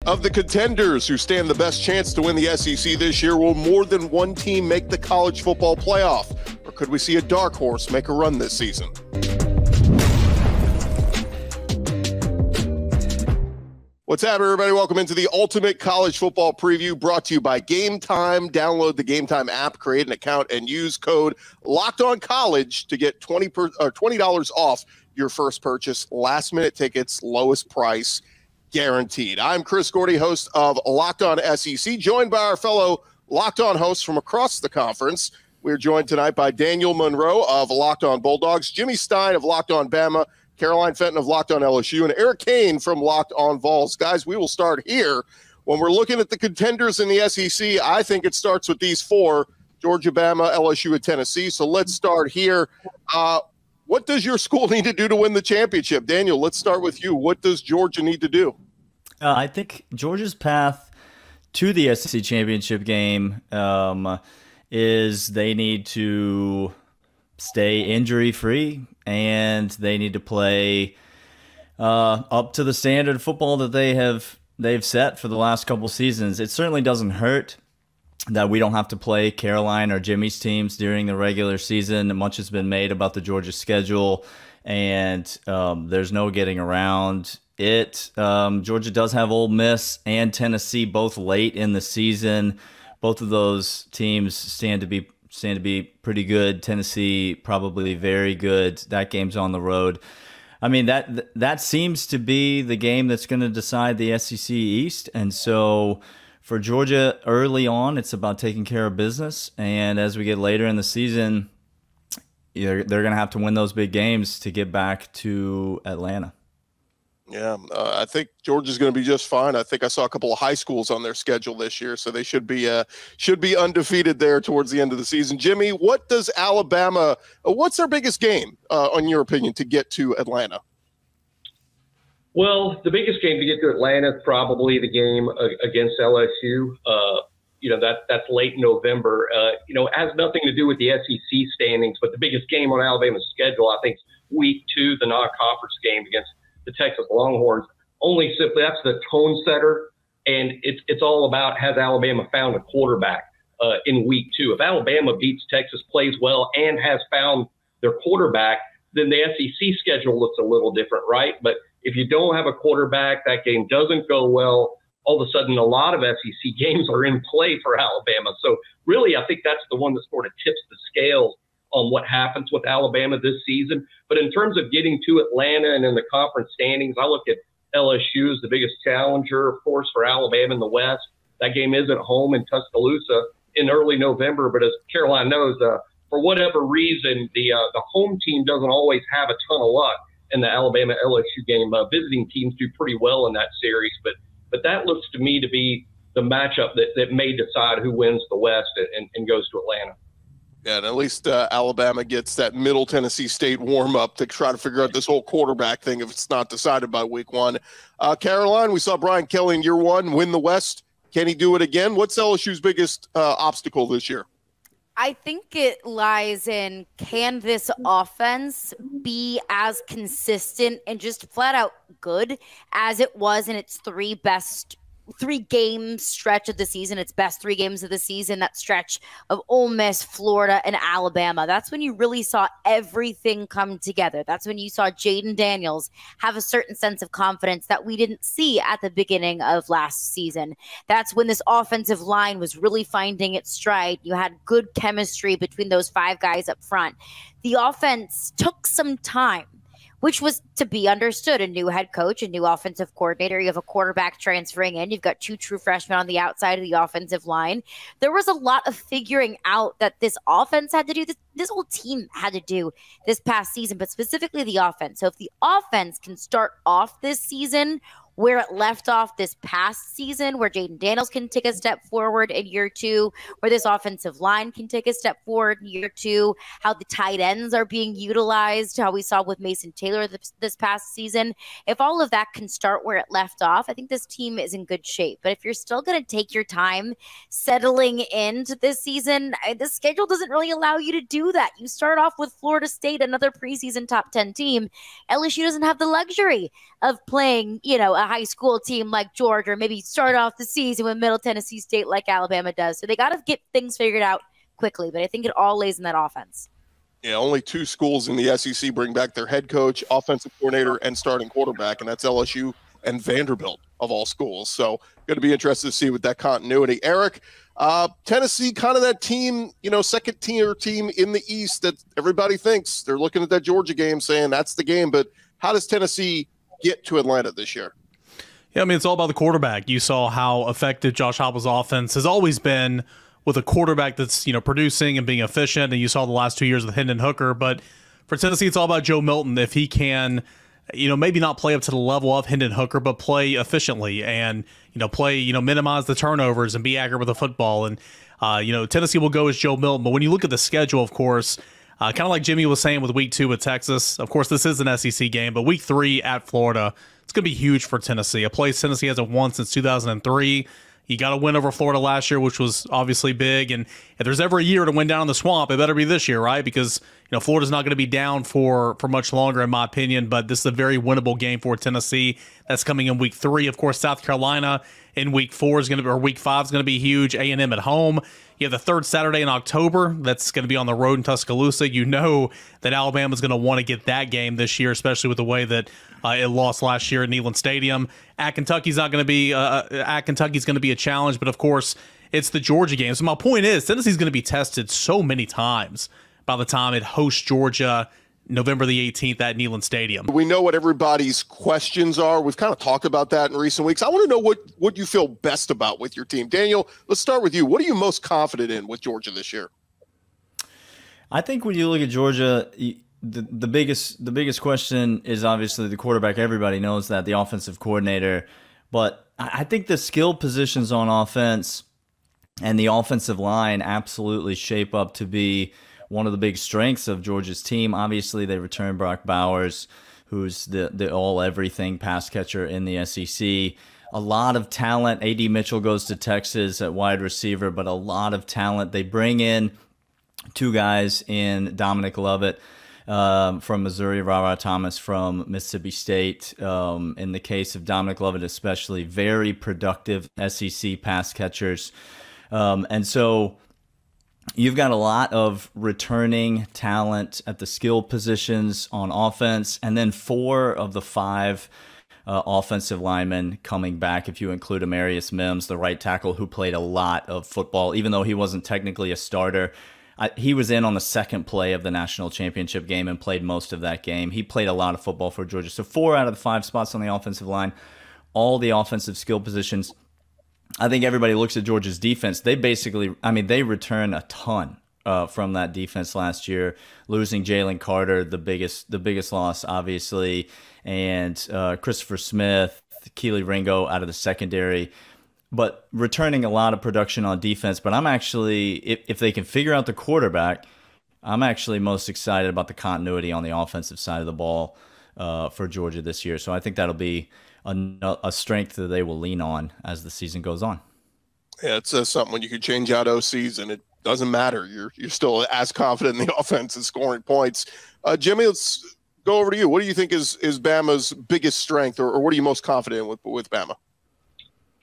Of the contenders who stand the best chance to win the SEC this year, will more than one team make the college football playoff? Or could we see a dark horse make a run this season? What's up, everybody? Welcome into the Ultimate College Football Preview, brought to you by Game Time. Download the Game Time app, create an account, and use code LOCKEDONCOLLEGE to get $20 off your first purchase. Last-minute tickets, lowest price guaranteed. I'm Chris Gordy, host of Locked On SEC, joined by our fellow Locked On hosts from across the conference. We're joined tonight by Daniel Monroe of Locked On Bulldogs, Jimmy Stein of Locked On Bama, Caroline Fenton of Locked On LSU, and Eric Cain from Locked On Vols. Guys, we will start here. When we're looking at the contenders in the SEC, I think it starts with these four: Georgia, Bama, LSU, and Tennessee. So let's start here. What does your school need to do to win the championship? Daniel, let's start with you. What does Georgia need to do? I think Georgia's path to the SEC championship game is they need to stay injury-free, and they need to play up to the standard of football that they've set for the last couple seasons. It certainly doesn't hurt that we don't have to play Caroline or Jimmy's teams during the regular season. Much has been made about the Georgia schedule, and there's no getting around it. Georgia does have Ole Miss and Tennessee both late in the season. Both of those teams stand to be pretty good. Tennessee probably very good. That game's on the road. I mean, that seems to be the game that's going to decide the SEC East, and so for Georgia, early on, it's about taking care of business. And as we get later in the season, they're going to have to win those big games to get back to Atlanta. Yeah, I think Georgia's going to be just fine. I think I saw a couple of high schools on their schedule this year, so they should be undefeated there towards the end of the season. Jimmy, what does Alabama? What's their biggest game, in your opinion, to get to Atlanta? Well, the biggest game to get to Atlanta is probably the game against LSU. That's late November. It has nothing to do with the SEC standings, but the biggest game on Alabama's schedule, I think, is week 2, the non-conference game against the Texas Longhorns. Only simply that's the tone setter, and it's all about, has Alabama found a quarterback in week 2? If Alabama beats Texas, plays well, and has found their quarterback, then the SEC schedule looks a little different, right? But if you don't have a quarterback, that game doesn't go well. All of a sudden, a lot of SEC games are in play for Alabama. So really, I think that's the one that sort of tips the scales on what happens with Alabama this season. But in terms of getting to Atlanta and in the conference standings, I look at LSU as the biggest challenger, of course, for Alabama in the West. That game is at home in Tuscaloosa in early November. But as Caroline knows, for whatever reason, the home team doesn't always have a ton of luck in the Alabama-LSU game. Visiting teams do pretty well in that series. But that looks to me to be the matchup that may decide who wins the West and goes to Atlanta. Yeah, and at least Alabama gets that Middle Tennessee State warm-up to try to figure out this whole quarterback thing if it's not decided by week 1. Caroline, we saw Brian Kelly in year 1 win the West. Can he do it again? What's LSU's biggest obstacle this year? I think it lies in, can this offense be as consistent and just flat out good as it was in its three-game stretch of the season, its best 3 games of the season, that stretch of Ole Miss, Florida, and Alabama. That's when you really saw everything come together. That's when you saw Jaden Daniels have a certain sense of confidence that we didn't see at the beginning of last season. That's when this offensive line was really finding its stride. You had good chemistry between those 5 guys up front. The offense took some time, which was to be understood. A new head coach, a new offensive coordinator. You have a quarterback transferring in. You've got 2 true freshmen on the outside of the offensive line. There was a lot of figuring out that this offense had to do, this whole team had to do this past season, but specifically the offense. So if the offense can start off this season where it left off this past season, where Jaden Daniels can take a step forward in year 2, where this offensive line can take a step forward in year 2, how the tight ends are being utilized, how we saw with Mason Taylor this past season. If all of that can start where it left off, I think this team is in good shape. But if you're still going to take your time settling into this season, the schedule doesn't really allow you to do that. You start off with Florida State, another preseason top 10 team. LSU doesn't have the luxury of playing, a high school team like Georgia, or maybe start off the season with Middle Tennessee State like Alabama does. So they got to get things figured out quickly, but I think it all lays in that offense. Yeah, only 2 schools in the SEC bring back their head coach, offensive coordinator, and starting quarterback, and that's LSU and Vanderbilt of all schools. So going to be interested to see with that continuity. Eric, Tennessee, kind of that team, second-tier team in the East that everybody thinks. They're looking at that Georgia game saying that's the game, but how does Tennessee get to Atlanta this year? Yeah, I mean, it's all about the quarterback. You saw how effective Josh Heupel's offense has always been with a quarterback that's, producing and being efficient, and you saw the last 2 years with Hendon Hooker. But for Tennessee, it's all about Joe Milton. If he can, maybe not play up to the level of Hendon Hooker, but play efficiently and, minimize the turnovers and be accurate with the football. And, Tennessee will go as Joe Milton. But when you look at the schedule, of course, kind of like Jimmy was saying with week 2 with Texas, of course, this is an SEC game, but week 3 at Florida, it's going to be huge for Tennessee, a place Tennessee hasn't won since 2003. You got a win over Florida last year, which was obviously big. And if there's ever a year to win down in the swamp, it better be this year, right? Because Florida's not going to be down for much longer, in my opinion. But this is a very winnable game for Tennessee. That's coming in week 3. Of course, South Carolina in week 4 is going to be, or week 5 is going to be huge. A&M at home. You have the third Saturday in October. That's going to be on the road in Tuscaloosa. You know that Alabama's going to want to get that game this year, especially with the way that it lost last year at Neyland Stadium. At Kentucky's not going to be Kentucky's going to be a challenge, but of course it's the Georgia game. So my point is Tennessee's going to be tested so many times by the time it hosts Georgia November the 18th at Neyland Stadium. We know what everybody's questions are. We've kind of talked about that in recent weeks. I want to know what you feel best about with your team. Daniel, let's start with you. What are you most confident in with Georgia this year? I think when you look at Georgia, the biggest question is obviously the quarterback. Everybody knows that, the offensive coordinator. But I think the skill positions on offense and the offensive line absolutely shape up to be one of the big strengths of Georgia's team. Obviously, they return Brock Bowers, who's the all-everything pass catcher in the SEC. A lot of talent. A.D. Mitchell goes to Texas at wide receiver, but a lot of talent. They bring in 2 guys in Dominic Lovett from Missouri, Rara Thomas from Mississippi State. In the case of Dominic Lovett especially, very productive SEC pass catchers. And so you've got a lot of returning talent at the skill positions on offense, and then 4 of the 5 offensive linemen coming back, if you include Amarius Mims, the right tackle, who played a lot of football, even though he wasn't technically a starter. He was in on the second play of the national championship game and played most of that game. He played a lot of football for Georgia. So 4 out of the 5 spots on the offensive line, all the offensive skill positions. I think everybody looks at Georgia's defense. They basically, they return a ton from that defense last year, losing Jalen Carter, the biggest loss, obviously, and Christopher Smith, Keely Ringo out of the secondary, but returning a lot of production on defense. But I'm actually, if they can figure out the quarterback, I'm actually most excited about the continuity on the offensive side of the ball for Georgia this year. So I think that'll be a strength that they will lean on as the season goes on. Yeah, it says something when you can change out OCs and it doesn't matter. You're still as confident in the offense and scoring points. Jimmy, let's go over to you. What do you think is Bama's biggest strength, or what are you most confident in with Bama?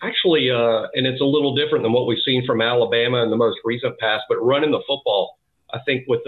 Actually, and it's a little different than what we've seen from Alabama in the most recent past, but running the football. I think with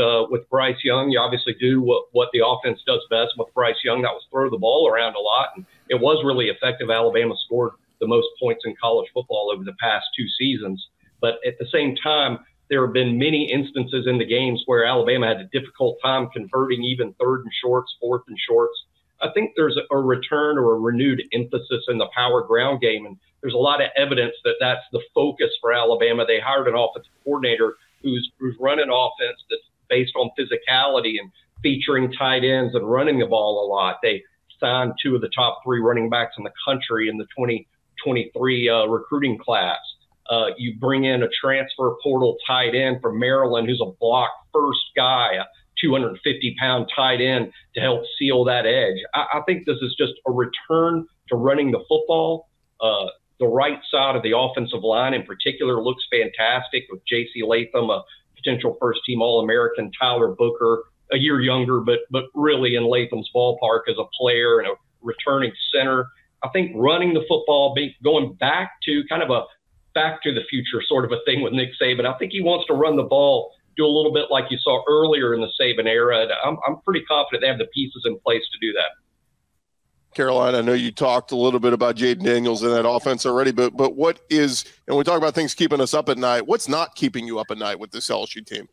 Bryce Young, you obviously do what the offense does best. With Bryce Young, that was throw the ball around a lot, and it was really effective. Alabama scored the most points in college football over the past 2 seasons. But at the same time, there have been many instances in the games where Alabama had a difficult time converting even 3rd and shorts, 4th and shorts. I think there's a return or a renewed emphasis in the power ground game, and there's a lot of evidence that that's the focus for Alabama. They hired an offensive coordinator who's running offense that's based on physicality and featuring tight ends and running the ball a lot. They signed 2 of the top 3 running backs in the country in the 2023 recruiting class. You bring in a transfer portal tight end from Maryland who's a block first guy, a 250-pound tight end to help seal that edge. I think this is just a return to running the football. The right side of the offensive line in particular looks fantastic with J.C. Latham, a potential first-team All-American, Tyler Booker, a year younger, but really in Latham's ballpark as a player, and a returning center I think running the football, going back to kind of a back to the future sort of a thing with Nick Saban. I think he wants to run the ball, do a little bit like you saw earlier in the Saban era. And I'm pretty confident they have the pieces in place to do that. Caroline, I know you talked a little bit about Jaden Daniels in that offense already, but what is, and we talk about things keeping us up at night, what's not keeping you up at night with this LSU team?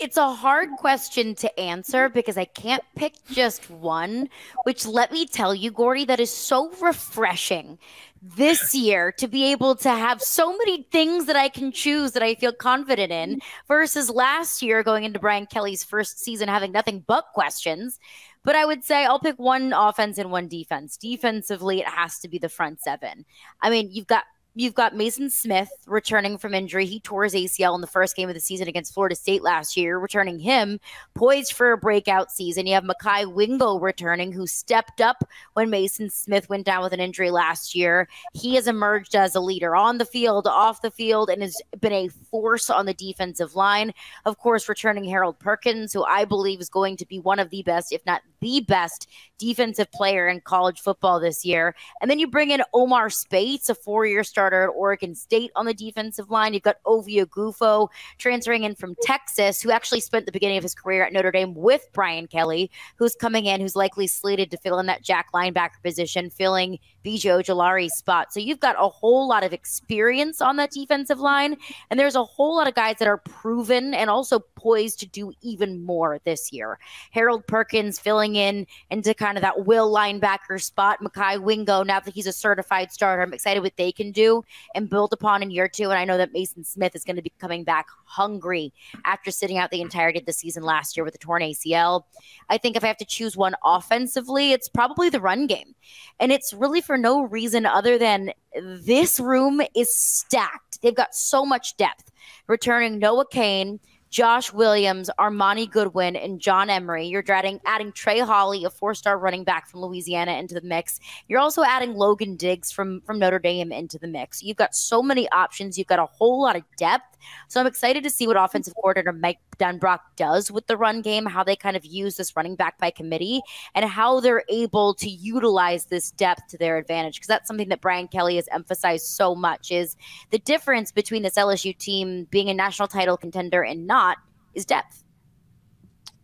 It's a hard question to answer because I can't pick just one, which let me tell you, Gordy, that is so refreshing this year to be able to have so many things that I can choose that I feel confident in versus last year going into Brian Kelly's first season having nothing but questions. But I would say I'll pick one offense and one defense. Defensively, it has to be the front seven. I mean, you've got Mason Smith returning from injury. He tore his ACL in the first game of the season against Florida State last year, returning him, poised for a breakout season. You have Mekhi Wingo returning, who stepped up when Mason Smith went down with an injury last year. He has emerged as a leader on the field, off the field, and has been a force on the defensive line. Of course, returning Harold Perkins, who I believe is going to be one of the best, if not the best, defensive player in college football this year. And then you bring in Omar Spates, a 4-year starter at Oregon State on the defensive line. You've got Ovie Ogufo transferring in from Texas, who actually spent the beginning of his career at Notre Dame with Brian Kelly, who's coming in, who's likely slated to fill in that Jack linebacker position, filling B.J. Ojolari's spot. So you've got a whole lot of experience on that defensive line, and there's a whole lot of guys that are proven and also poised to do even more this year. Harold Perkins filling in into kind of that will linebacker spot. Mekhi Wingo, now that he's a certified starter, I'm excited what they can do and build upon in year two. And I know that Mason Smith is going to be coming back hungry after sitting out the entirety of the season last year with a torn ACL. I think if I have to choose one offensively, it's probably the run game. And it's really for no reason other than this room is stacked. They've got so much depth. Returning Noah Cain, Josh Williams, Armani Goodwin, and John Emery. You're adding Trey Hawley, a 4-star running back from Louisiana, into the mix. You're also adding Logan Diggs from Notre Dame into the mix. You've got so many options. You've got a whole lot of depth. So I'm excited to see what offensive coordinator Mike Denbrock does with the run game, how they kind of use this running back by committee, and how they're able to utilize this depth to their advantage. Because that's something that Brian Kelly has emphasized so much, is the difference between this LSU team being a national title contender and not is depth.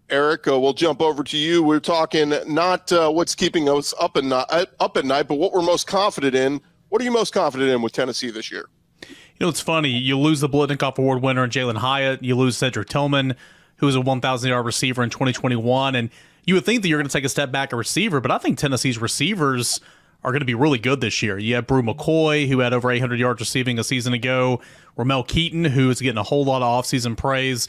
Eric, we'll jump over to you. We're talking not what's keeping us up at night, but what we're most confident in. What are you most confident in with Tennessee this year? You know, it's funny. You lose the Blitnikoff Award winner in Jalen Hyatt. You lose Cedric Tillman, who was a 1,000-yard receiver in 2021. And you would think that you're going to take a step back at receiver, but I think Tennessee's receivers are going to be really good this year. You have Brew McCoy, who had over 800 yards receiving a season ago. Ramel Keaton, who is getting a whole lot of offseason praise.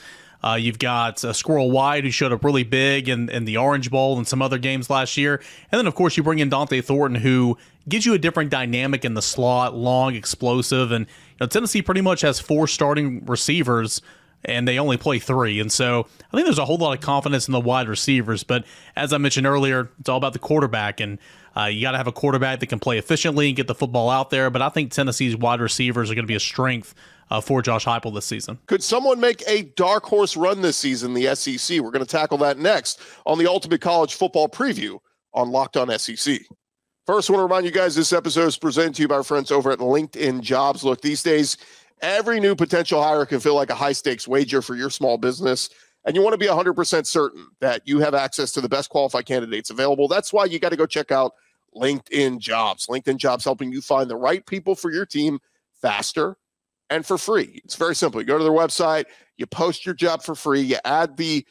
You've got Squirrel White, who showed up really big in the Orange Bowl and some other games last year. And then, of course, you bring in Dante Thornton, who gives you a different dynamic in the slot, long, explosive. And Tennessee pretty much has 4 starting receivers, and they only play 3. And so I think there's a whole lot of confidence in the wide receivers. But as I mentioned earlier, it's all about the quarterback. And you got to have a quarterback that can play efficiently and get the football out there. But I think Tennessee's wide receivers are going to be a strength for Josh Heupel this season. Could someone make a dark horse run this season in the SEC? We're going to tackle that next on the Ultimate College Football Preview on Locked On SEC. First, I want to remind you guys this episode is presented to you by our friends over at LinkedIn Jobs. Look, these days, every new potential hire can feel like a high-stakes wager for your small business, and you want to be 100% certain that you have access to the best qualified candidates available. That's why you got to go check out LinkedIn Jobs. LinkedIn Jobs helping you find the right people for your team faster and for free. It's very simple. You go to their website, you post your job for free, you add the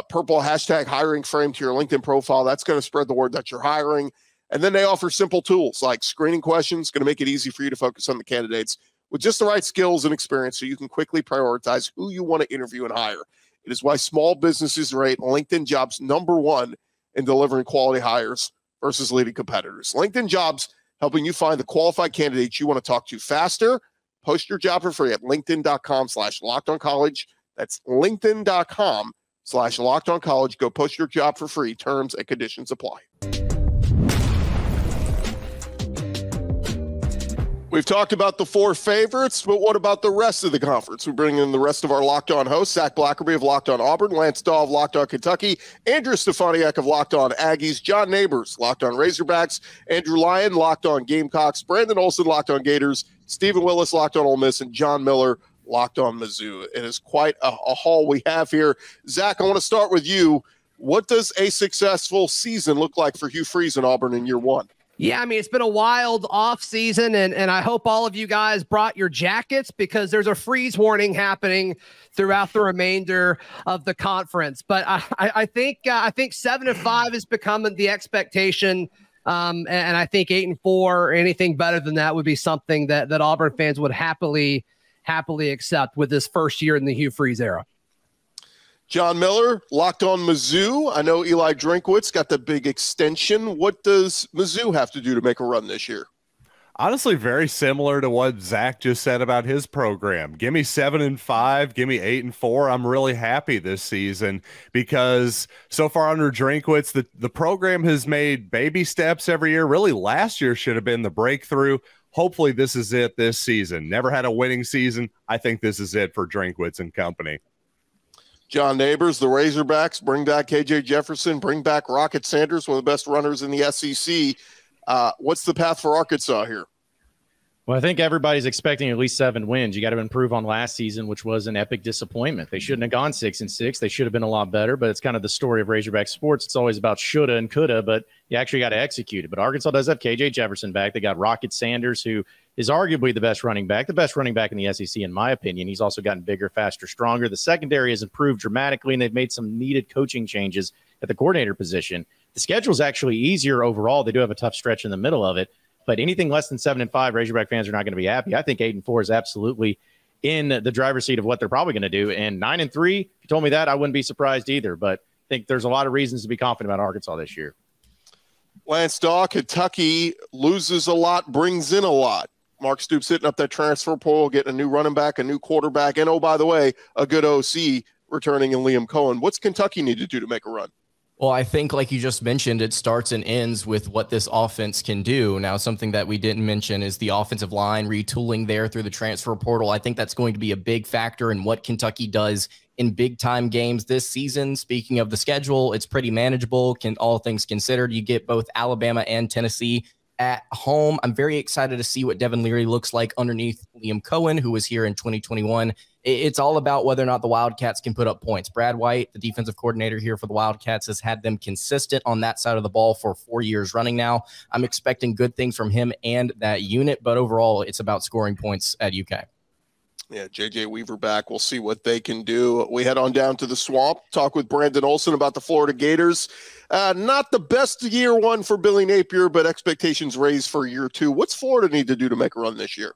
purple hashtag hiring frame to your LinkedIn profile. That's going to spread the word that you're hiring. And then they offer simple tools like screening questions, going to make it easy for you to focus on the candidates with just the right skills and experience so you can quickly prioritize who you want to interview and hire. It is why small businesses rate LinkedIn Jobs #1 in delivering quality hires versus leading competitors. LinkedIn Jobs helping you find the qualified candidates you want to talk to faster. Post your job for free at linkedin.com/lockedoncollege. That's linkedin.com/lockedoncollege. Go post your job for free. Terms and conditions apply. We've talked about the 4 favorites, but what about the rest of the conference? We bring in the rest of our Locked On hosts: Zach Blackerby of Locked On Auburn, Lance Dawe of Locked On Kentucky, Andrew Stefaniak of Locked On Aggies, John Nabors, Locked On Razorbacks, Andrew Lyon, Locked On Gamecocks, Brandon Olsen, Locked On Gators, Stephen Willis, Locked On Ole Miss, and John Miller, Locked On Mizzour. It is quite a haul we have here. Zach, I want to start with you. What does a successful season look like for Hugh Freeze in Auburn in year 1? Yeah, I mean, it's been a wild off season, and I hope all of you guys brought your jackets because there's a freeze warning happening throughout the remainder of the conference. But I think 7-5 is becoming the expectation, and I think 8-4 or anything better than that would be something that Auburn fans would happily accept with this first year in the Hugh Freeze era. John Miller, Locked On Mizzou. I know Eli Drinkwitz got the big extension. What does Mizzou have to do to make a run this year? Honestly, very similar to what Zach just said about his program. Give me 7-5, give me 8-4. I'm really happy this season because so far under Drinkwitz, the program has made baby steps every year. Really, last year should have been the breakthrough. Hopefully this is it this season. Never had a winning season. I think this is it for Drinkwitz and company. John Nabors, the Razorbacks, bring back KJ Jefferson, bring back Rocket Sanders, one of the best runners in the SEC. What's the path for Arkansas here? Well, I think everybody's expecting at least 7 wins. You got to improve on last season, which was an epic disappointment. They shouldn't have gone 6-6. They should have been a lot better, but it's kind of the story of Razorback sports. It's always about shoulda and coulda, but you actually got to execute it. But Arkansas does have KJ Jefferson back. They got Rocket Sanders, who is arguably the best running back in the SEC, in my opinion. He's also gotten bigger, faster, stronger. The secondary has improved dramatically, and they've made some needed coaching changes at the coordinator position. The schedule is actually easier overall. They do have a tough stretch in the middle of it, but anything less than 7-5, Razorback fans are not going to be happy. I think 8-4 is absolutely in the driver's seat of what they're probably going to do. And 9-3, if you told me that, I wouldn't be surprised either. But I think there's a lot of reasons to be confident about Arkansas this year. Lance Dawe, Kentucky loses a lot, brings in a lot. Mark Stoops hitting up that transfer portal, getting a new running back, a new quarterback, and, oh, by the way, a good OC returning in Liam Cohen. What's Kentucky need to do to make a run? Well, I think, like you just mentioned, it starts and ends with what this offense can do. Now, something that we didn't mention is the offensive line retooling there through the transfer portal. I think that's going to be a big factor in what Kentucky does in big-time games this season. Speaking of the schedule, it's pretty manageable, all things considered. You get both Alabama and Tennessee at home. I'm very excited to see what Devin Leary looks like underneath Liam Cohen, who was here in 2021. It's all about whether or not the Wildcats can put up points. Brad White, the defensive coordinator here for the Wildcats, has had them consistent on that side of the ball for 4 years running now. I'm expecting good things from him and that unit, but overall, it's about scoring points at UK. Yeah, J.J. Weaver back. We'll see what they can do. We head on down to the Swamp, talk with Brandon Olsen about the Florida Gators. Not the best year 1 for Billy Napier, but expectations raised for year 2. What's Florida need to do to make a run this year?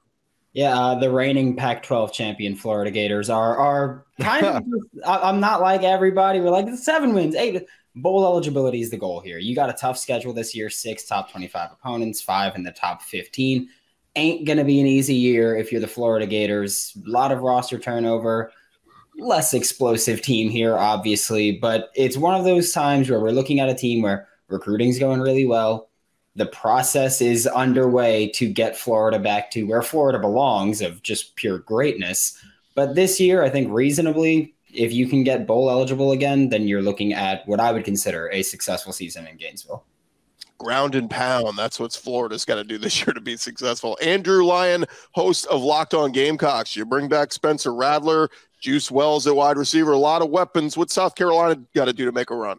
Yeah, the reigning Pac-12 champion Florida Gators are kind of – I'm not like everybody. We're like 7 wins, 8 – bowl eligibility is the goal here. You got a tough schedule this year, 6 top 25 opponents, 5 in the top 15. Ain't going to be an easy year if you're the Florida Gators. A lot of roster turnover, less explosive team here, obviously, but it's one of those times where we're looking at a team where recruiting's going really well. The process is underway to get Florida back to where Florida belongs, of just pure greatness. But this year, I think reasonably, if you can get bowl eligible again, then you're looking at what I would consider a successful season in Gainesville. Ground and pound. That's what Florida's got to do this year to be successful. Andrew Lyon, host of Locked On Gamecocks. You bring back Spencer Rattler, Juice Wells at wide receiver, a lot of weapons. What's South Carolina got to do to make a run?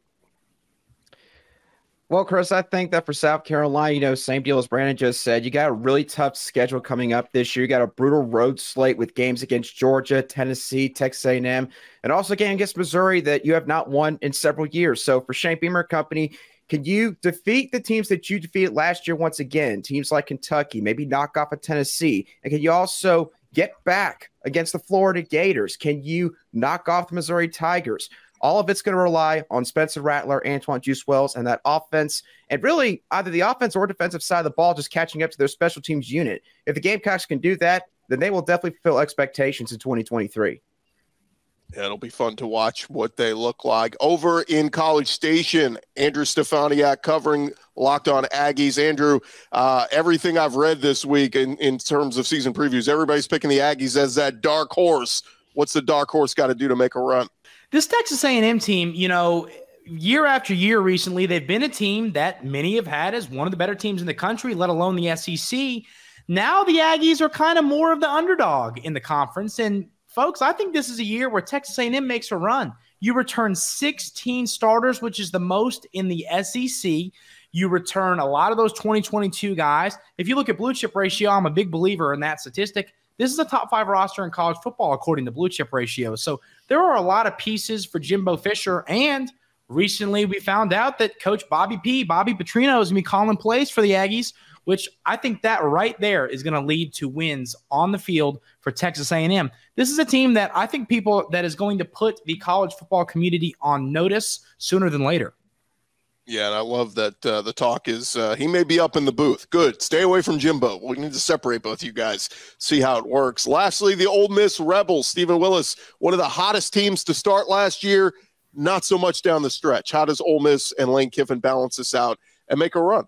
Well, Chris, I think that for South Carolina, same deal as Brandon just said. You got a really tough schedule coming up this year. You got a brutal road slate with games against Georgia, Tennessee, Texas A&M, and also a game against Missouri that you have not won in several years. So for Shane Beamer Company, can you defeat the teams that you defeated last year once again, teams like Kentucky, maybe knock off a Tennessee? And can you also get back against the Florida Gators? Can you knock off the Missouri Tigers? All of it's going to rely on Spencer Rattler, Antoine Juice Wells, and that offense, and really either the offense or defensive side of the ball just catching up to their special teams unit. If the Gamecocks can do that, then they will definitely fulfill expectations in 2023. Yeah, it'll be fun to watch what they look like. Over in College Station, Andrew Stefaniak covering Locked On Aggies. Andrew, everything I've read this week in terms of season previews, everybody's picking the Aggies as that dark horse. What's the dark horse got to do to make a run? This Texas A&M team, year after year recently, they've been a team that many have had as one of the better teams in the country, let alone the SEC. Now the Aggies are kind of more of the underdog in the conference. And folks, I think this is a year where Texas A&M makes a run. You return 16 starters, which is the most in the SEC. You return a lot of those 2022 guys. If you look at blue chip ratio, I'm a big believer in that statistic. This is a top 5 roster in college football, according to blue chip ratio. So there are a lot of pieces for Jimbo Fisher. And recently we found out that Coach Bobby Petrino is going to be calling plays for the Aggies, which I think that right there is going to lead to wins on the field for Texas A&M. This is a team that I think that is going to put the college football community on notice sooner than later. Yeah, and I love that the talk is he may be up in the booth. Good. Stay away from Jimbo. We need to separate both you guys, see how it works. Lastly, the Ole Miss Rebels, Stephen Willis, one of the hottest teams to start last year, not so much down the stretch. How does Ole Miss and Lane Kiffin balance this out and make a run?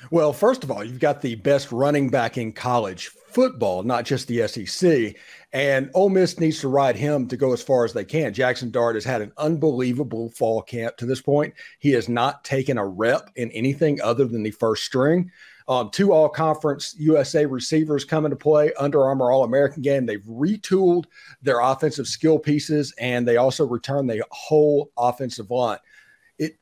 Well, first of all, you've got the best running back in college football, not just the SEC. And Ole Miss needs to ride him to go as far as they can. Jackson Dart has had an unbelievable fall camp to this point. He has not taken a rep in anything other than the first string. 2 all-conference USA receivers come into play, Under Armour All-American game. They've retooled their offensive skill pieces, and they also return the whole offensive line.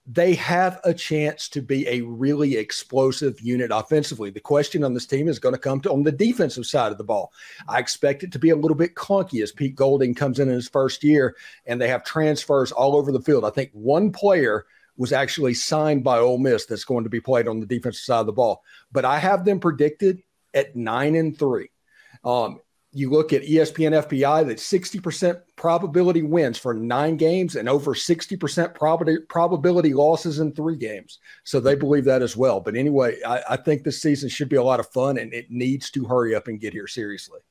They have a chance to be a really explosive unit offensively. The question on this team is going to come on the defensive side of the ball. I expect it to be a little bit clunky as Pete Golding comes in his first year, and they have transfers all over the field. I think one player was actually signed by Ole Miss that's going to be played on the defensive side of the ball. But I have them predicted at 9-3. You look at ESPN FPI, that 60% probability wins for 9 games and over 60% probability losses in 3 games. So they believe that as well. But anyway, I think this season should be a lot of fun, and it needs to hurry up and get here seriously.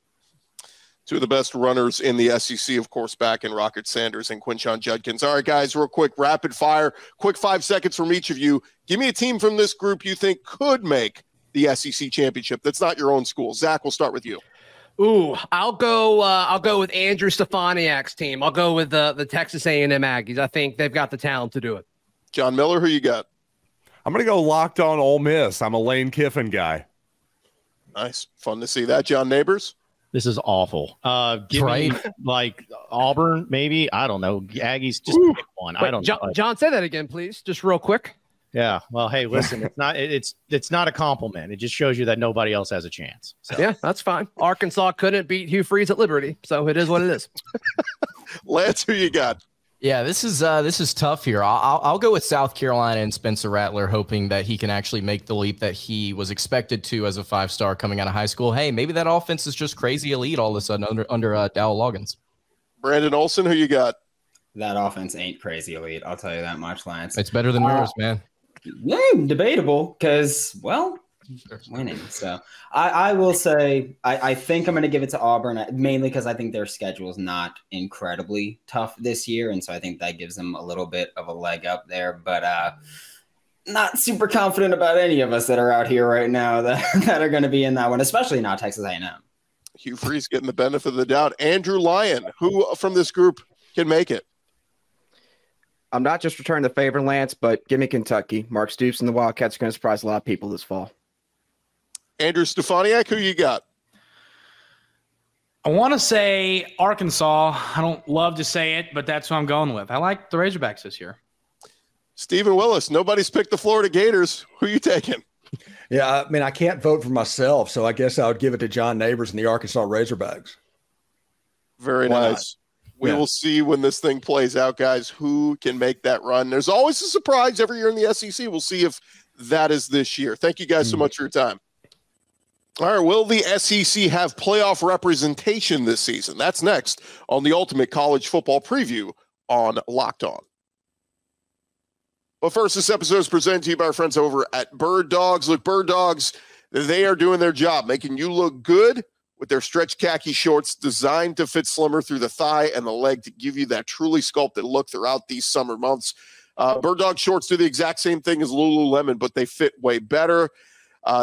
2 of the best runners in the SEC, of course, back in Rocket Sanders and Quinshon Judkins. All right, guys, real quick, rapid fire, quick 5 seconds from each of you. Give me a team from this group you think could make the SEC championship that's not your own school. Zach, we'll start with you. Ooh, I'll go with Andrew Stefaniak's team. I'll go with the Texas A&M Aggies. I think they've got the talent to do it. John Miller, who you got? I'm going to go Locked On Ole Miss. I'm a Lane Kiffin guy. Nice. Fun to see that. John Nabors? This is awful. Give me like Auburn, maybe. I don't know. Aggies, just pick one. Wait, I don't know. John, say that again, please. Just real quick. Yeah. Well, hey, listen, it's not a compliment. It just shows you that nobody else has a chance. So. Yeah, that's fine. Arkansas couldn't beat Hugh Freeze at Liberty, so it is what it is. Lance, who you got? Yeah, this is tough here. I'll go with South Carolina and Spencer Rattler, hoping that he can actually make the leap that he was expected to as a 5-star coming out of high school. Hey, maybe that offense is just crazy elite all of a sudden under Dawe Loggins. Brandon Olsen, who you got? That offense ain't crazy elite. I'll tell you that much, Lance. It's better than yours, man. Debatable because, well, winning. So I will say I think I'm going to give it to Auburn, mainly because I think their schedule is not incredibly tough this year. And so I think that gives them a little bit of a leg up there. But not super confident about any of us that are out here right now that are going to be in that one, especially not Texas A&M. Hugh Freeze getting the benefit of the doubt. Andrew Lyon, who from this group can make it? I'm not just returning the favor, Lance, but give me Kentucky. Mark Stoops and the Wildcats are going to surprise a lot of people this fall. Andrew Stefaniak, who you got? I want to say Arkansas. I don't love to say it, but that's who I'm going with. I like the Razorbacks this year. Stephen Willis, nobody's picked the Florida Gators. Who you taking? Yeah, I mean, I can't vote for myself, so I guess I would give it to John Nabors and the Arkansas Razorbacks. Very nice. We will see when this thing plays out, guys, who can make that run. There's always a surprise every year in the SEC. We'll see if that is this year. Thank you guys so much for your time. All right, will the SEC have playoff representation this season? That's next on the Ultimate College Football Preview on Locked On. But first, this episode is presented to you by our friends over at Bird Dogs. Look, Bird Dogs, they are doing their job, making you look good with their stretch khaki shorts designed to fit slimmer through the thigh and the leg to give you that truly sculpted look throughout these summer months. Bird Dog shorts do the exact same thing as Lululemon, but they fit way better.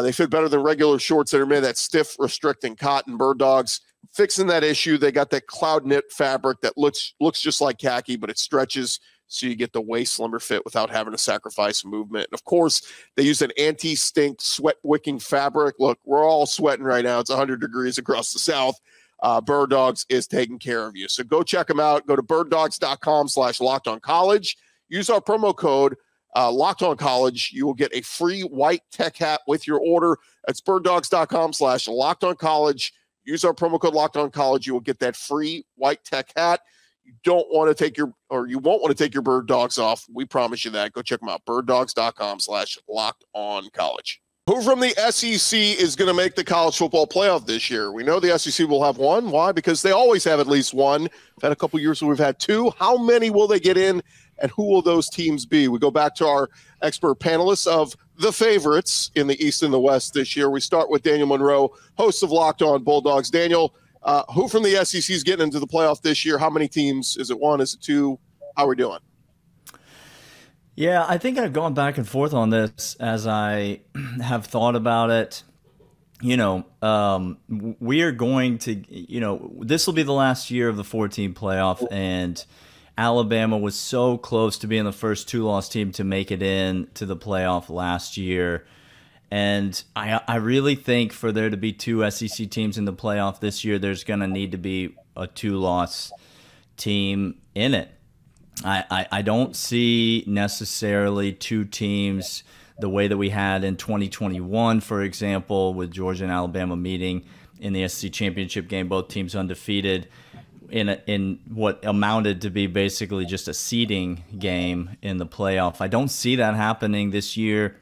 They fit better than regular shorts that are made of that stiff, restricting cotton. Bird Dogs fixing that issue. They got that cloud knit fabric that looks just like khaki, but it stretches so you get the way slimmer fit without having to sacrifice movement. And of course, they use an anti-stink, sweat-wicking fabric. Look, we're all sweating right now. It's 100 degrees across the South. Bird Dogs is taking care of you. So go check them out. Go to birddogs.com/lockedoncollege. Use our promo code LockedOnCollege. You will get a free white tech hat with your order. That's birddogs.com/lockedoncollege. Use our promo code LockedOnCollege. You will get that free white tech hat. You won't want to take your Bird Dogs off. We promise you that. Go check them out. birddogs.com/lockedoncollege. Who from the SEC is going to make the college football playoff this year? We know the SEC will have one. Why? Because they always have at least one. We've had a couple years where we've had two. How many will they get in, and who will those teams be? We go back to our expert panelists of the favorites in the East and the West this year. We start with Daniel Monroe, host of Locked On Bulldogs. Daniel, who from the SEC is getting into the playoff this year? How many teams? Is it one? Is it two? How are we doing? Yeah, I think I've gone back and forth on this as I have thought about it. We are going to, this will be the last year of the 14 playoff, and Alabama was so close to being the first two-loss team to make it in to the playoff last year. And I really think for there to be two SEC teams in the playoff this year, there's going to need to be a two-loss team in it. I don't see necessarily two teams the way that we had in 2021, for example, with Georgia and Alabama meeting in the SEC championship game, both teams undefeated in what amounted to be basically just a seeding game in the playoff. I don't see that happening this year.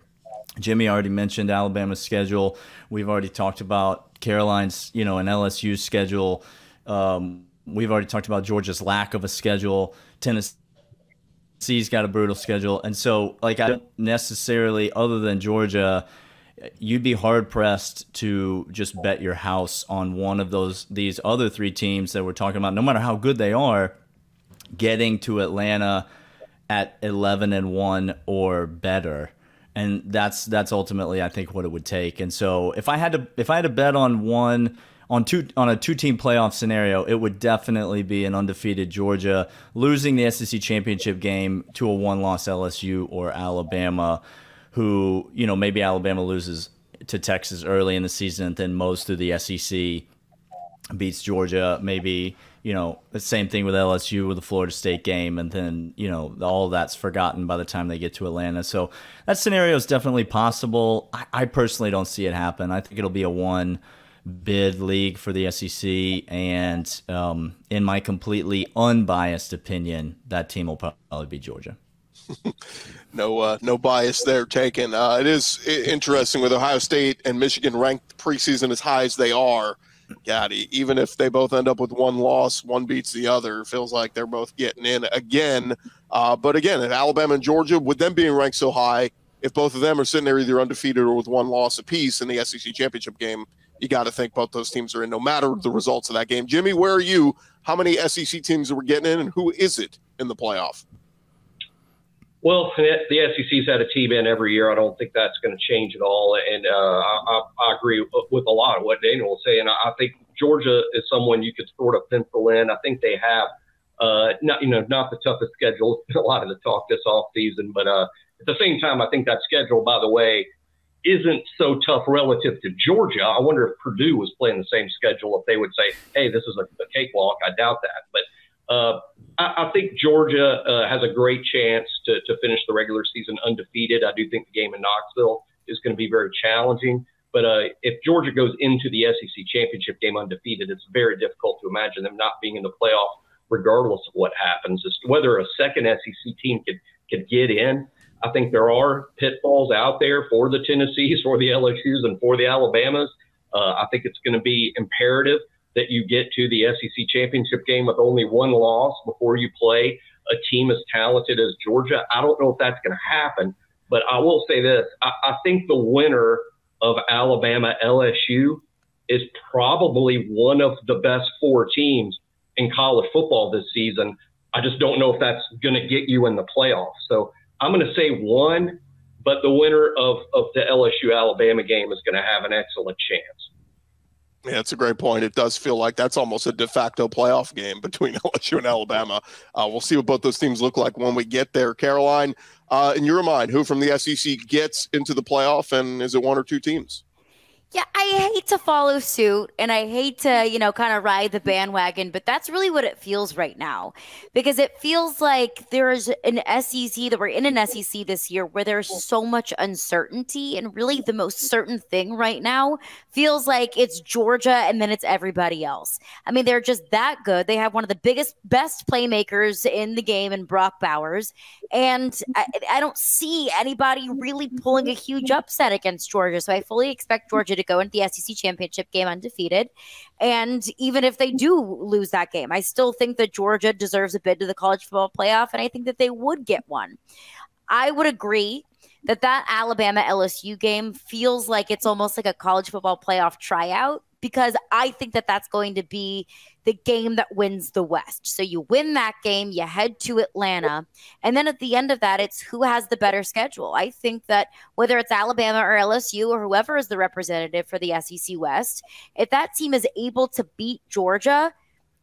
Jimmy already mentioned Alabama's schedule. We've already talked about Caroline's, and LSU's schedule. We've already talked about Georgia's lack of a schedule. Tennessee's got a brutal schedule. And so, I don't necessarily, other than Georgia, you'd be hard-pressed to just bet your house on one of these other three teams that we're talking about, no matter how good they are, getting to Atlanta at 11-1 or better. And that's ultimately, I think, what it would take. And so if I had to bet on a two-team playoff scenario, it would definitely be an undefeated Georgia losing the SEC championship game to a one-loss LSU or Alabama, who, maybe Alabama loses to Texas early in the season, and then most of the SEC beats Georgia. Maybe, the same thing with LSU with the Florida State game, and then, all of that's forgotten by the time they get to Atlanta. So that scenario is definitely possible. I personally don't see it happen. I think it'll be a one-bid league for the SEC, and in my completely unbiased opinion, that team will probably be Georgia. No bias there taken. It is interesting with Ohio State and Michigan ranked preseason as high as they are. God, even if they both end up with one loss, one beats the other, it feels like they're both getting in again. But again, if Alabama and Georgia, with them being ranked so high, if both of them are sitting there either undefeated or with one loss apiece in the SEC championship game, you got to think both those teams are in, no matter the results of that game. Jimmy, where are you? How many SEC teams are we getting in, and who is it in the playoff? Well, the SEC's had a team in every year. I don't think that's going to change at all. And I agree with a lot of what Daniel was saying. I think Georgia is someone you could sort of pencil in. I think they have not the toughest schedule. It's been a lot of the talk this offseason. But at the same time, I think that schedule, by the way, isn't so tough relative to Georgia. I wonder if Purdue was playing the same schedule, if they would say, hey, this is a cakewalk. I doubt that. But I think Georgia has a great chance to finish the regular season undefeated. I do think the game in Knoxville is going to be very challenging. But if Georgia goes into the SEC championship game undefeated, it's very difficult to imagine them not being in the playoff regardless of what happens. As to whether a second SEC team could get in, I think there are pitfalls out there for the Tennessees, for the LSUs, and for the Alabamas. I think it's going to be imperative that you get to the SEC championship game with only one loss before you play a team as talented as Georgia. I don't know if that's going to happen, but I will say this. I think the winner of Alabama LSU is probably one of the best 4 teams in college football this season. I just don't know if that's going to get you in the playoffs. So I'm going to say 1, but the winner of the LSU-Alabama game is going to have an excellent chance. Yeah, it's a great point. It does feel like that's almost a de facto playoff game between LSU and Alabama. We'll see what both those teams look like when we get there. Caroline, in your mind, who from the SEC gets into the playoff, and is it 1 or 2 teams? Yeah, I hate to follow suit and I hate to, kind of ride the bandwagon, but that's really what it feels right now, because it feels like there's an SEC that we're in an SEC this year where there's so much uncertainty, and really the most certain thing right now feels like it's Georgia and then it's everybody else. I mean, they're just that good. They have one of the best playmakers in the game in Brock Bowers, and I don't see anybody really pulling a huge upset against Georgia. So I fully expect Georgia to go into the SEC championship game undefeated. And even if they do lose that game, I still think that Georgia deserves a bid to the college football playoff, and I think that they would get one. I would agree that Alabama LSU game feels like it's almost like a college football playoff tryout, because I think that that's going to be the game that wins the West. So you win that game, you head to Atlanta, and then at the end of that, it's who has the better schedule. I think that whether it's Alabama or LSU or whoever is the representative for the SEC West, if that team is able to beat Georgia,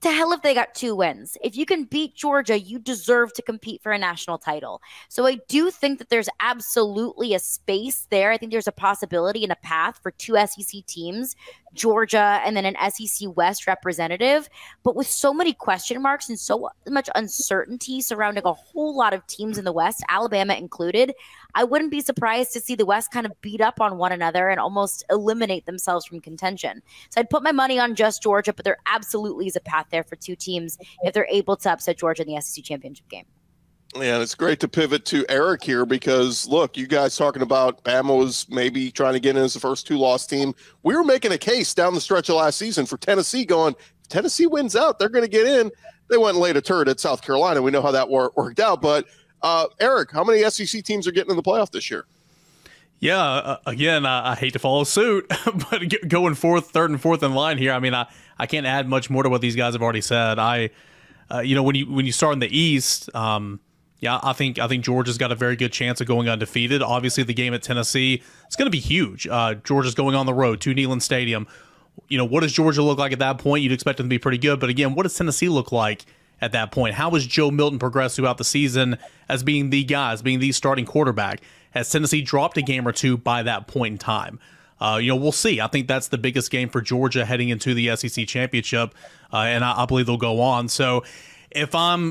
to hell if they got 2 wins. If you can beat Georgia, you deserve to compete for a national title. So I do think that there's absolutely a space there. I think there's a possibility and a path for 2 SEC teams, Georgia and then an SEC West representative. But with so many question marks and so much uncertainty surrounding a whole lot of teams in the West, Alabama included, I wouldn't be surprised to see the West kind of beat up on one another and almost eliminate themselves from contention. So I'd put my money on just Georgia, but there absolutely is a path there for 2 teams if they're able to upset Georgia in the SEC championship game. Yeah, and it's great to pivot to Eric here, because, look, you guys talking about Bama was maybe trying to get in as the first 2-loss team. We were making a case down the stretch of last season for Tennessee, going, if Tennessee wins out, they're going to get in. They went and laid a turd at South Carolina. We know how that worked out. But, Eric, how many SEC teams are getting in the playoff this year? Yeah, again, I hate to follow suit, but going 3rd and 4th in line here, I mean, I can't add much more to what these guys have already said. When you start in the East, I think Georgia's got a very good chance of going undefeated. Obviously, the game at Tennessee, it's going to be huge. Georgia's going on the road to Neyland Stadium. What does Georgia look like at that point? You'd expect them to be pretty good, but again, what does Tennessee look like at that point? How has Joe Milton progressed throughout the season as being the starting quarterback? Has Tennessee dropped a game or 2 by that point in time? We'll see. I think that's the biggest game for Georgia heading into the SEC championship, and I believe they'll go on. So if I'm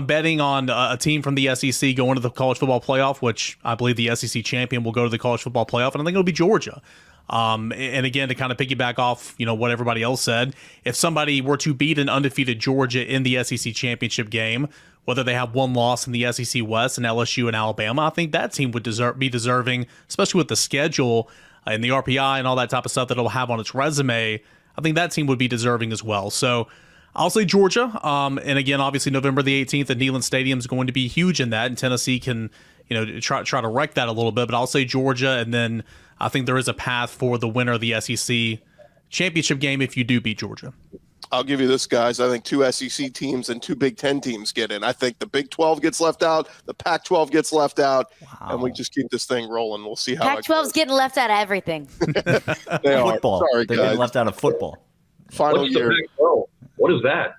betting on a team from the SEC going to the college football playoff, which I believe the SEC champion will go to the college football playoff, and I think it'll be Georgia. And again, to kind of piggyback off, what everybody else said, if somebody were to beat an undefeated Georgia in the SEC championship game, whether they have 1 loss in the SEC West and LSU and Alabama, I think that team would be deserving, especially with the schedule and the RPI and all that type of stuff that it'll have on its resume. I think that team would be deserving as well. So I'll say Georgia. And again, obviously November the 18th at Neyland Stadium is going to be huge in that, and Tennessee can, try to wreck that a little bit. But I'll say Georgia, and then I think there is a path for the winner of the SEC championship game if you do beat Georgia. I'll give you this, guys. I think 2 SEC teams and 2 Big Ten teams get in. I think the Big 12 gets left out, the Pac-12 gets left out, and we just keep this thing rolling. We'll see how Pac-12's getting left out of everything. They are. Football. Sorry, They're guys. getting left out of football. Final What's year. the Pac-12? What is that?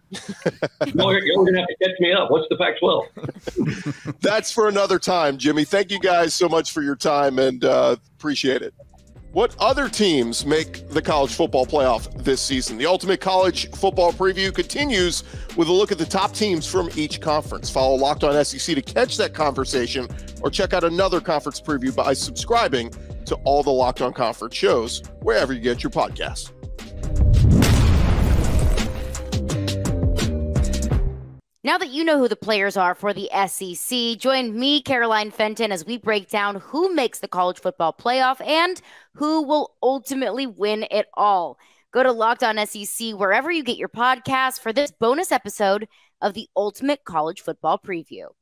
Y'all are going to have to catch me up. What's the Pac-12? That's for another time, Jimmy. Thank you guys so much for your time, and appreciate it. What other teams make the college football playoff this season? The Ultimate College Football Preview continues with a look at the top teams from each conference. Follow Locked On SEC to catch that conversation, or check out another conference preview by subscribing to all the Locked On Conference shows wherever you get your podcasts. Now that you know who the players are for the SEC, join me, Caroline Fenton, as we break down who makes the college football playoff and who will ultimately win it all. Go to Locked On SEC wherever you get your podcasts for this bonus episode of the Ultimate College Football Preview.